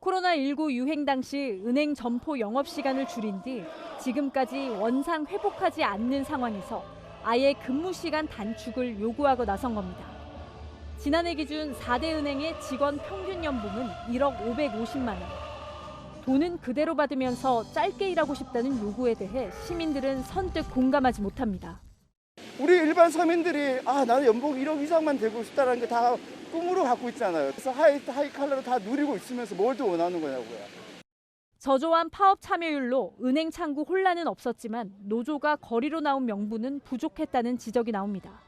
[SPEAKER 13] 코로나19 유행 당시 은행 점포 영업시간을 줄인 뒤 지금까지 원상 회복하지 않는 상황에서 아예 근무시간 단축을 요구하고 나선 겁니다. 지난해 기준 4대 은행의 직원 평균 연봉은 1억 550만 원. 돈은 그대로 받으면서 짧게 일하고 싶다는 요구에 대해 시민들은 선뜻 공감하지 못합니다.
[SPEAKER 28] 우리 일반 서민들이 나는 연봉 1억 이상만 되고 싶다는 게 다 꿈으로 갖고 있잖아요. 그래서 하이 칼라로 다 누리고 있으면서 뭘 더 원하는 거냐고요.
[SPEAKER 13] 저조한 파업 참여율로 은행 창구 혼란은 없었지만 노조가 거리로 나온 명분은 부족했다는 지적이 나옵니다.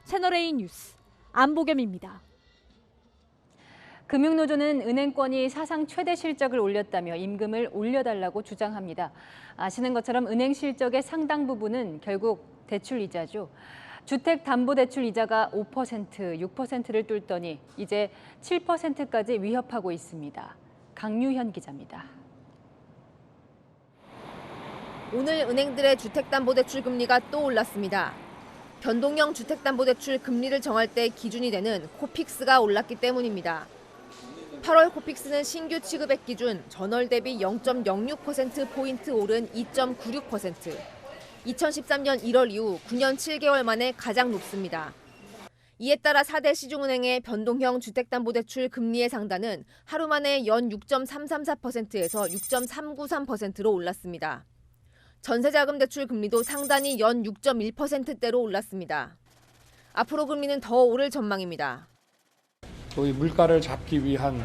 [SPEAKER 13] 채널A 뉴스 안보겸입니다.
[SPEAKER 14] 금융노조는 은행권이 사상 최대 실적을 올렸다며 임금을 올려달라고 주장합니다. 아시는 것처럼 은행 실적의 상당 부분은 결국 대출 이자죠. 주택담보대출 이자가 5%, 6%를 뚫더니 이제 7%까지 위협하고 있습니다. 강유현 기자입니다.
[SPEAKER 7] 오늘 은행들의 주택담보대출 금리가 또 올랐습니다. 변동형 주택담보대출 금리를 정할 때 기준이 되는 코픽스가 올랐기 때문입니다. 8월 코픽스는 신규 취급액 기준 전월 대비 0.06%포인트 오른 2.96%. 2013년 1월 이후 9년 7개월 만에 가장 높습니다. 이에 따라 4대 시중은행의 변동형 주택담보대출 금리의 상단은 하루 만에 연 6.334%에서 6.393%로 올랐습니다. 전세자금 대출 금리도 상단이 연 6.1%대로 올랐습니다. 앞으로 금리는 더 오를 전망입니다.
[SPEAKER 11] 또 이 물가를 잡기 위한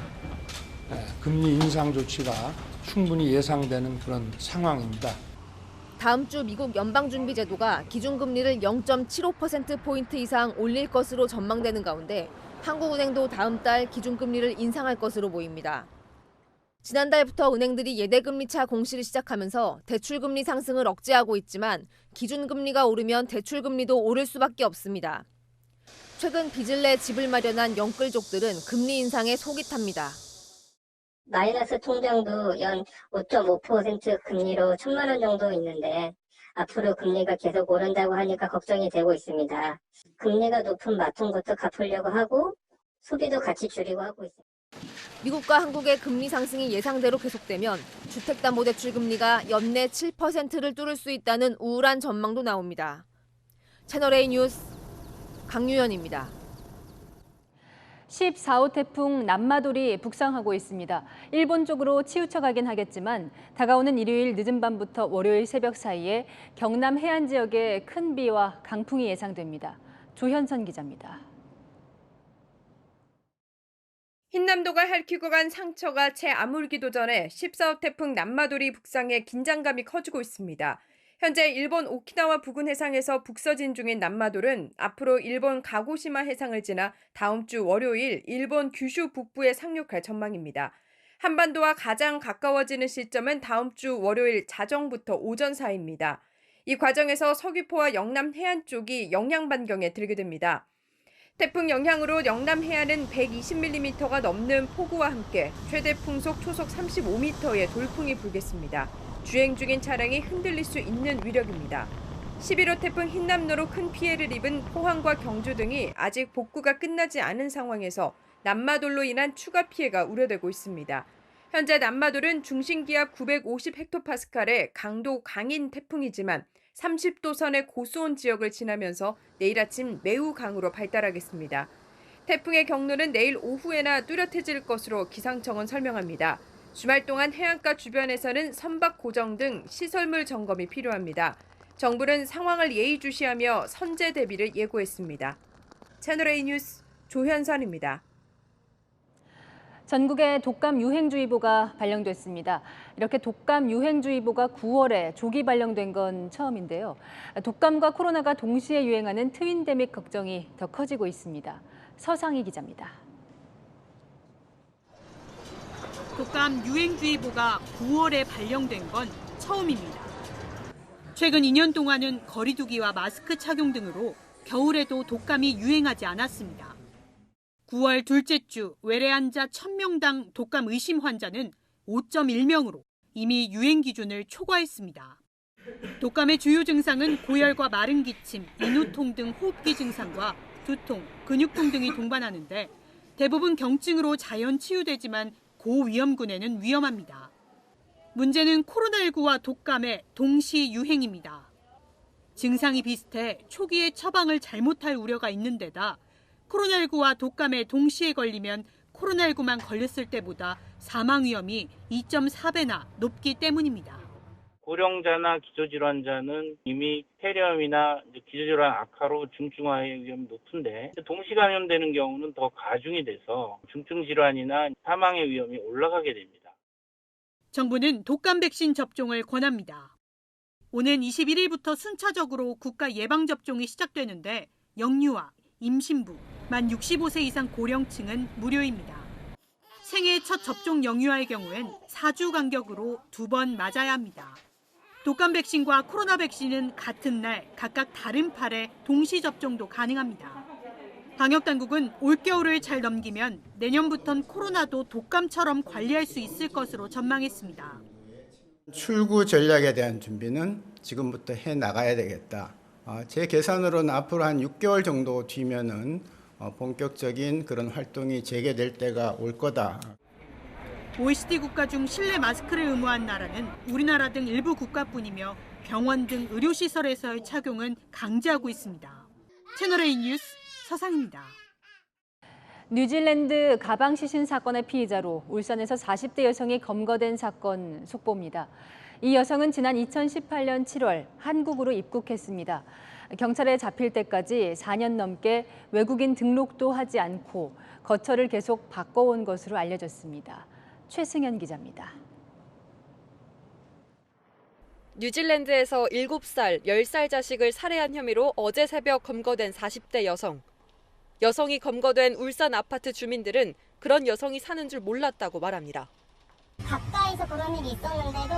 [SPEAKER 11] 금리 인상 조치가 충분히 예상되는 그런 상황입니다.
[SPEAKER 7] 다음 주 미국 연방준비제도가 기준금리를 0.75%포인트 이상 올릴 것으로 전망되는 가운데 한국은행도 다음 달 기준금리를 인상할 것으로 보입니다. 지난달부터 은행들이 예대금리차 공시를 시작하면서 대출금리 상승을 억제하고 있지만 기준금리가 오르면 대출금리도 오를 수밖에 없습니다. 최근 빚을 내 집을 마련한 영끌족들은 금리 인상에 속이 탑니다.
[SPEAKER 15] 마이너스 통장도 연 5.5% 금리로 1,000만 원 정도 있는데 앞으로 금리가 계속 오른다고 하니까 걱정이 되고 있습니다. 금리가 높은 마통부터 갚으려고 하고 소비도 같이 줄이고 하고 있습니다.
[SPEAKER 7] 미국과 한국의 금리 상승이 예상대로 계속되면 주택담보대출 금리가 연내 7%를 뚫을 수 있다는 우울한 전망도 나옵니다. 채널A 뉴스 강유연입니다.
[SPEAKER 14] 14호 태풍 남마돌이 북상하고 있습니다. 일본 쪽으로 치우쳐가긴 하겠지만 다가오는 일요일 늦은 밤부터 월요일 새벽 사이에 경남 해안 지역에 큰 비와 강풍이 예상됩니다. 조현선 기자입니다.
[SPEAKER 16] 흰남도가 핥히고 간 상처가 채 아물기도 전에 14호 태풍 남마돌이 북상해 긴장감이 커지고 있습니다. 현재 일본 오키나와 부근 해상에서 북서진 중인 남마돌은 앞으로 일본 가고시마 해상을 지나 다음 주 월요일 일본 규슈 북부에 상륙할 전망입니다. 한반도와 가장 가까워지는 시점은 다음 주 월요일 자정부터 오전 사이입니다. 이 과정에서 서귀포와 영남 해안 쪽이 영향 반경에 들게 됩니다. 태풍 영향으로 영남 해안은 120mm가 넘는 폭우와 함께 최대 풍속 초속 35m의 돌풍이 불겠습니다. 주행 중인 차량이 흔들릴 수 있는 위력입니다. 11호 태풍 흰남노로 큰 피해를 입은 포항과 경주 등이 아직 복구가 끝나지 않은 상황에서 남마돌로 인한 추가 피해가 우려되고 있습니다. 현재 남마돌은 중심기압 950헥토파스칼의 강도 강인 태풍이지만 30도선의 고수온 지역을 지나면서 내일 아침 매우 강으로 발달하겠습니다. 태풍의 경로는 내일 오후에나 뚜렷해질 것으로 기상청은 설명합니다. 주말 동안 해안가 주변에서는 선박 고정 등 시설물 점검이 필요합니다. 정부는 상황을 예의주시하며 선제 대비를 예고했습니다. 채널A 뉴스 조현선입니다.
[SPEAKER 14] 전국에 독감 유행주의보가 발령됐습니다. 이렇게 독감 유행주의보가 9월에 조기 발령된 건 처음인데요. 독감과 코로나가 동시에 유행하는 트윈데믹 걱정이 더 커지고 있습니다. 서상희 기자입니다.
[SPEAKER 18] 독감 유행주의보가 9월에 발령된 건 처음입니다. 최근 2년 동안은 거리 두기와 마스크 착용 등으로 겨울에도 독감이 유행하지 않았습니다. 9월 둘째 주 외래 환자 1,000명당 독감 의심 환자는 5.1명으로 이미 유행 기준을 초과했습니다. 독감의 주요 증상은 고열과 마른 기침, 인후통 등 호흡기 증상과 두통, 근육통 등이 동반하는데 대부분 경증으로 자연 치유되지만 고위험군에는 위험합니다. 문제는 코로나19와 독감의 동시 유행입니다. 증상이 비슷해 초기에 처방을 잘못할 우려가 있는 데다 코로나19와 독감에 동시에 걸리면 코로나19만 걸렸을 때보다 사망 위험이 2.4배나 높기 때문입니다.
[SPEAKER 19] 고령자나 기저질환자는 이미 폐렴이나 기저질환 악화로 중증화의 위험이 높은데 동시 감염되는 경우는 더 가중이 돼서 중증 질환이나 사망의 위험이 올라가게 됩니다.
[SPEAKER 18] 정부는 독감 백신 접종을 권합니다. 오는 21일부터 순차적으로 국가 예방접종이 시작되는데 영유아, 임신부, 만 65세 이상 고령층은 무료입니다. 생애 첫 접종 영유아의 경우엔 4주 간격으로 2번 맞아야 합니다. 독감 백신과 코로나 백신은 같은 날 각각 다른 팔에 동시 접종도 가능합니다. 방역당국은 올겨울을 잘 넘기면 내년부턴 코로나도 독감처럼 관리할 수 있을 것으로 전망했습니다.
[SPEAKER 20] 출구 전략에 대한 준비는 지금부터 해 나가야 되겠다.
[SPEAKER 3] 제 계산으로는 앞으로 한 6개월 정도 뒤면은 본격적인 그런 활동이 재개될 때가 올 거다.
[SPEAKER 18] OECD 국가 중 실내 마스크를 의무한 나라는 우리나라 등 일부 국가뿐이며 병원 등 의료시설에서의 착용은 강제하고 있습니다. 채널A 뉴스 서상입니다.
[SPEAKER 14] 뉴질랜드 가방 시신 사건의 피의자로 울산에서 40대 여성이 검거된 사건 속보입니다. 이 여성은 지난 2018년 7월 한국으로 입국했습니다. 경찰에 잡힐 때까지 4년 넘게 외국인 등록도 하지 않고 거처를 계속 바꿔온 것으로 알려졌습니다. 최승현 기자입니다.
[SPEAKER 5] 뉴질랜드에서 7살, 10살 자식을 살해한 혐의로 어제 새벽 검거된 40대 여성. 여성이 검거된 울산 아파트 주민들은 그런 여성이 사는 줄 몰랐다고 말합니다.
[SPEAKER 15] 가까이서 그런 일이 있었는데도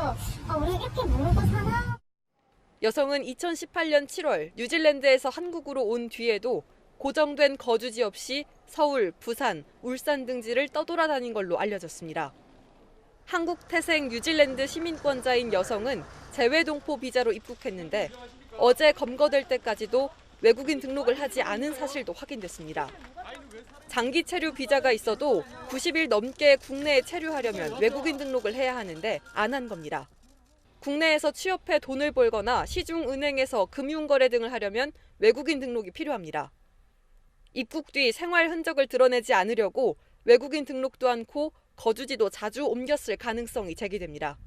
[SPEAKER 15] 우리 이렇게 모르고 사나?
[SPEAKER 5] 여성은 2018년 7월 뉴질랜드에서 한국으로 온 뒤에도 고정된 거주지 없이 서울, 부산, 울산 등지를 떠돌아다닌 걸로 알려졌습니다. 한국 태생 뉴질랜드 시민권자인 여성은 재외동포 비자로 입국했는데 어제 검거될 때까지도 외국인 등록을 하지 않은 사실도 확인됐습니다. 장기 체류 비자가 있어도 90일 넘게 국내에 체류하려면 외국인 등록을 해야 하는데 안 한 겁니다. 국내에서 취업해 돈을 벌거나 시중은행에서 금융거래 등을 하려면 외국인 등록이 필요합니다. 입국 뒤 생활 흔적을 드러내지 않으려고 외국인 등록도 않고 거주지도 자주 옮겼을 가능성이 제기됩니다.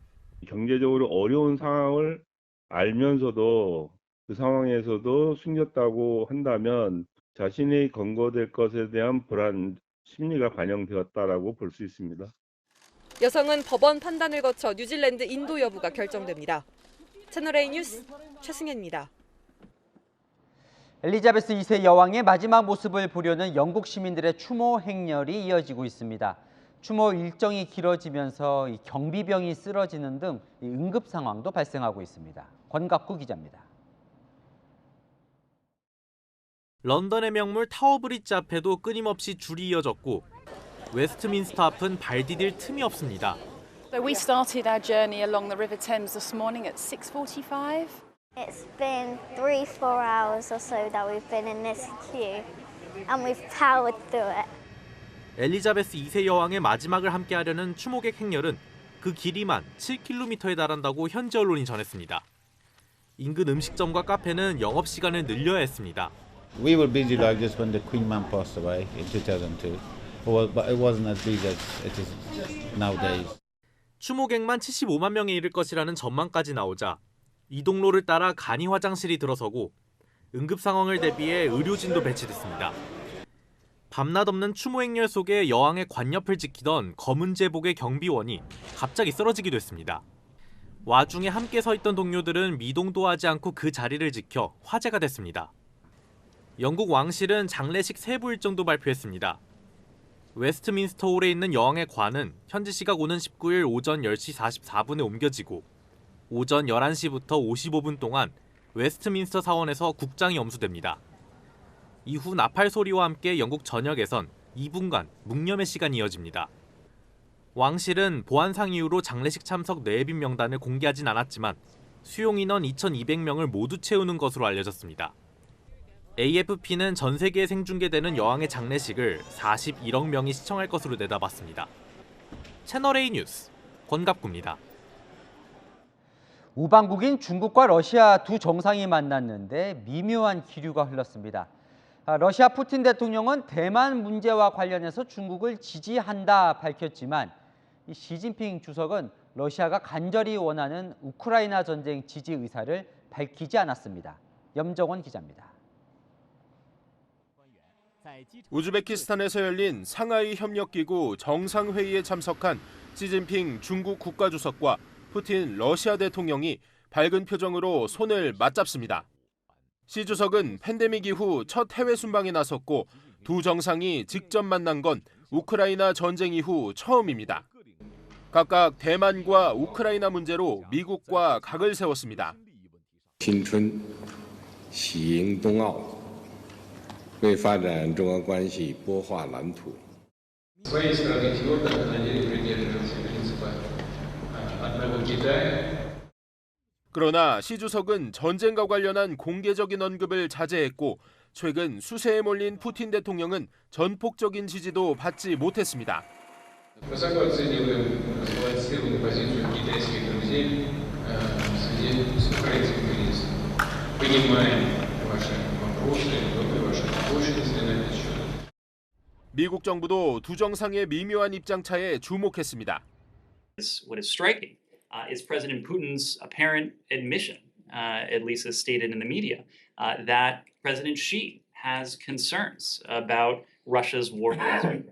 [SPEAKER 6] 경제적으로 어려운 상황을 알면서도 그 상황에서도 숨겼다고 한다면 자신이 검거될 것에 대한 불안 심리가 반영되었다라고 볼 수 있습니다.
[SPEAKER 5] 여성은 법원 판단을 거쳐 뉴질랜드 인도 여부가 결정됩니다. 채널A 뉴스 최승현입니다.
[SPEAKER 1] 엘리자베스 2세 여왕의 마지막 모습을 보려는 영국 시민들의 추모 행렬이 이어지고 있습니다. 추모 일정이 길어지면서 경비병이 쓰러지는 등 응급 상황도 발생하고 있습니다. 권갑구 기자입니다.
[SPEAKER 20] 런던의 명물 타워브리지 앞에도 끊임없이 줄이 이어졌고 웨스트민스터 앞은 발 디딜 틈이 없습니다.
[SPEAKER 21] So we started our journey along the River Thames this morning at 6:45.
[SPEAKER 15] It's been 3-4 hours or so that we've been in this queue and we've powered through it.
[SPEAKER 20] 엘리자베스 2세 여왕의 마지막을 함께하려는 추모객 행렬은 그 길이만 7km에 달한다고 현지 언론이 전했습니다. 인근 음식점과 카페는 영업시간을 늘려야 했습니다.
[SPEAKER 22] We were busy like this when the Queen Mum passed away in 2002. But it wasn't as busy as it is nowadays.
[SPEAKER 20] 추모객만 75만 명에 이를 것이라는 전망까지 나오자 이동로를 따라 간이 화장실이 들어서고 응급 상황을 대비해 의료진도 배치됐습니다. 밤낮 없는 추모 행렬 속에 여왕의 관옆을 지키던 검은 제복의 경비원이 갑자기 쓰러지기도 했습니다. 와중에 함께 서 있던 동료들은 미동도 하지 않고 그 자리를 지켜 화제가 됐습니다. 영국 왕실은 장례식 세부 일정도 발표했습니다. 웨스트민스터 홀에 있는 여왕의 관은 현지 시각 오는 19일 오전 10시 44분에 옮겨지고 오전 11시부터 55분 동안 웨스트민스터 사원에서 국장이 엄수됩니다. 이후 나팔 소리와 함께 영국 전역에선 2분간 묵념의 시간이 이어집니다. 왕실은 보안상 이유로 장례식 참석 내빈 명단을 공개하진 않았지만 수용 인원 2,200명을 모두 채우는 것으로 알려졌습니다. AFP는 전 세계에 생중계되는 여왕의 장례식을 41억 명이 시청할 것으로 내다봤습니다. 채널A 뉴스 권갑구입니다.
[SPEAKER 1] 우방국인 중국과 러시아 두 정상이 만났는데 미묘한 기류가 흘렀습니다. 러시아 푸틴 대통령은 대만 문제와 관련해서 중국을 지지한다 밝혔지만 시진핑 주석은 러시아가 간절히 원하는 우크라이나 전쟁 지지 의사를 밝히지 않았습니다. 염정원 기자입니다.
[SPEAKER 23] 우즈베키스탄에서 열린 상하이 협력기구 정상회의에 참석한 시진핑 중국 국가주석과 푸틴 러시아 대통령이 밝은 표정으로 손을 맞잡습니다. 시 주석은 팬데믹 이후 첫 해외 순방에 나섰고 두 정상이 직접 만난 건 우크라이나 전쟁 이후 처음입니다. 각각 대만과 우크라이나 문제로 미국과 각을 세웠습니다.
[SPEAKER 24] 新春喜迎冬奥为发展中俄关系拨画蓝图。
[SPEAKER 23] 그러나 시 주석은 전쟁과 관련한 공개적인 언급을 자제했고 최근 수세에 몰린 푸틴 대통령은 전폭적인 지지도 받지 못했습니다.
[SPEAKER 2] Высоко оцениваем сбалансированную позицию китайских друзей в связи с украинским кризисом. Понимаем ваши вопросы, ваши озабоченности на этот счет.
[SPEAKER 23] 미국 정부도 두 정상의 미묘한 입장차에 주목했습니다.
[SPEAKER 4] What is striking is President Putin's apparent admission, at least as stated in the media, that President Xi has concerns about Russia's war against Ukraine.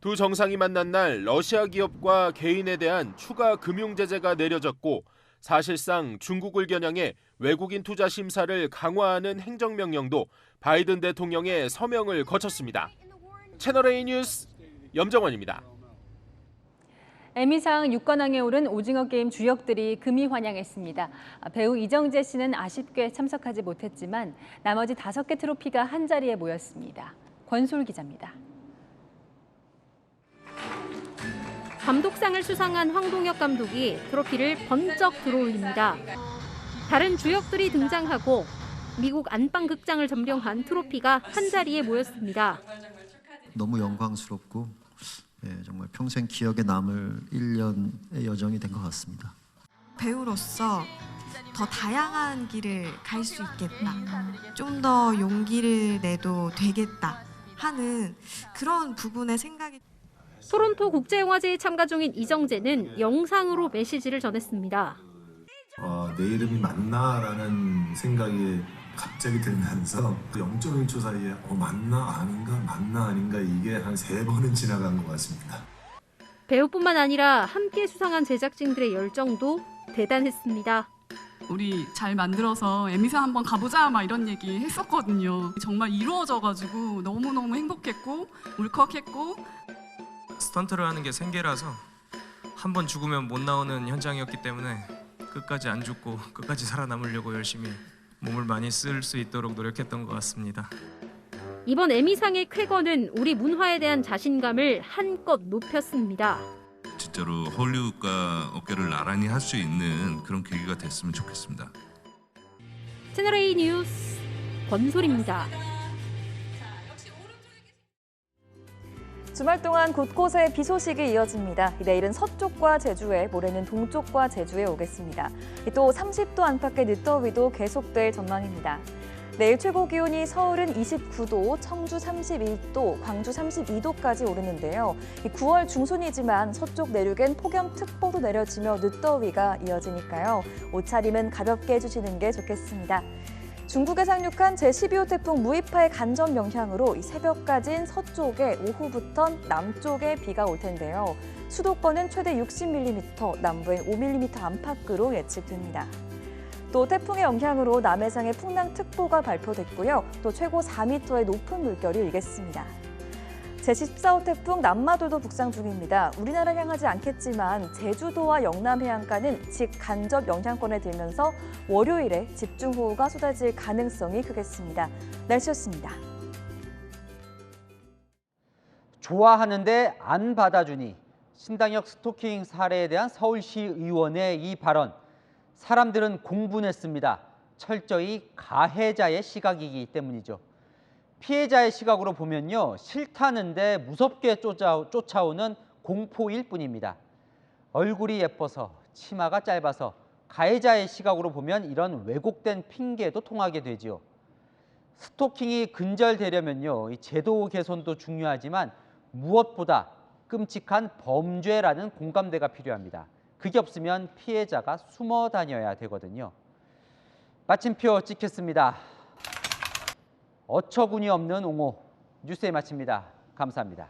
[SPEAKER 23] 두 정상이 만난 날 러시아 기업과 개인에 대한 추가 금융 제재가 내려졌고 사실상 중국을 겨냥해 외국인 투자 심사를 강화하는 행정명령도 바이든 대통령의 서명을 거쳤습니다. 채널A 뉴스 염정원입니다.
[SPEAKER 14] 에미상 6관왕에 오른 오징어 게임 주역들이 금이 환영했습니다. 배우 이정재 씨는 아쉽게 참석하지 못했지만 나머지 5개 트로피가 한자리에 모였습니다. 권솔 기자입니다.
[SPEAKER 8] 감독상을 수상한 황동혁 감독이 트로피를 번쩍 들어올립니다. 다른 주역들이 등장하고 미국 안방극장을 점령한 트로피가 한자리에 모였습니다.
[SPEAKER 9] 너무 영광스럽고 정말 평생 기억에 남을 1년의 여정이 된 것 같습니다.
[SPEAKER 10] 배우로서 더 다양한 길을 갈 수 있겠다, 좀 더 용기를 내도 되겠다 하는 그런 부분의 생각이.
[SPEAKER 8] 토론토 국제영화제에 참가 중인 이정재는 영상으로 메시지를 전했습니다.
[SPEAKER 12] 내 이름이 맞나라는 생각이 갑자기 들면서 0.1초 사이에 맞나 아닌가 맞나 아닌가 이게 한 3번은 지나간 것 같습니다.
[SPEAKER 8] 배우뿐만 아니라 함께 수상한 제작진들의 열정도 대단했습니다.
[SPEAKER 26] 우리 잘 만들어서 에미상 한번 가보자 막 이런 얘기 했었거든요. 정말 이루어져가지고 너무너무 행복했고 울컥했고.
[SPEAKER 27] 스턴트를 하는 게 생계라서 한 번 죽으면 못 나오는 현장이었기 때문에 끝까지 안 죽고 끝까지 살아남으려고 열심히 몸을 많이 쓸 수 있도록 노력했던 것 같습니다.
[SPEAKER 8] 이번 에미상의 쾌거는 우리 문화에 대한 자신감을 한껏 높였습니다.
[SPEAKER 29] 진짜로 헐리우드과 어깨를 나란히 할 수 있는 그런 계기가 됐으면 좋겠습니다.
[SPEAKER 8] 채널A 뉴스 권솔입니다.
[SPEAKER 30] 주말 동안 곳곳에 비 소식이 이어집니다. 내일은 서쪽과 제주에, 모레는 동쪽과 제주에 오겠습니다. 또 30도 안팎의 늦더위도 계속될 전망입니다. 내일 최고 기온이 서울은 29도, 청주 31도, 광주 32도까지 오르는데요. 9월 중순이지만 서쪽 내륙엔 폭염특보도 내려지며 늦더위가 이어지니까요. 옷차림은 가볍게 해주시는 게 좋겠습니다. 중국에 상륙한 제12호 태풍 무이파의 간접 영향으로 새벽까지는 서쪽에, 오후부턴 남쪽에 비가 올 텐데요. 수도권은 최대 60mm, 남부엔 5mm 안팎으로 예측됩니다. 또 태풍의 영향으로 남해상에 풍랑특보가 발표됐고요. 또 최고 4m의 높은 물결이 일겠습니다. 제14호 태풍 남마돌도 북상 중입니다. 우리나라 향하지 않겠지만 제주도와 영남 해안가는 직간접 영향권에 들면서 월요일에 집중호우가 쏟아질 가능성이 크겠습니다. 날씨였습니다.
[SPEAKER 1] 좋아하는데 안 받아주니. 신당역 스토킹 사례에 대한 서울시 의원의 이 발언. 사람들은 공분했습니다. 철저히 가해자의 시각이기 때문이죠. 피해자의 시각으로 보면요, 싫다는데 무섭게 쫓아오는 공포일 뿐입니다. 얼굴이 예뻐서, 치마가 짧아서 가해자의 시각으로 보면 이런 왜곡된 핑계도 통하게 되지요. 스토킹이 근절되려면요, 이 제도 개선도 중요하지만 무엇보다 끔찍한 범죄라는 공감대가 필요합니다. 그게 없으면 피해자가 숨어 다녀야 되거든요. 마침표 찍겠습니다. 어처구니 없는 옹호, 뉴스에 마칩니다. 감사합니다.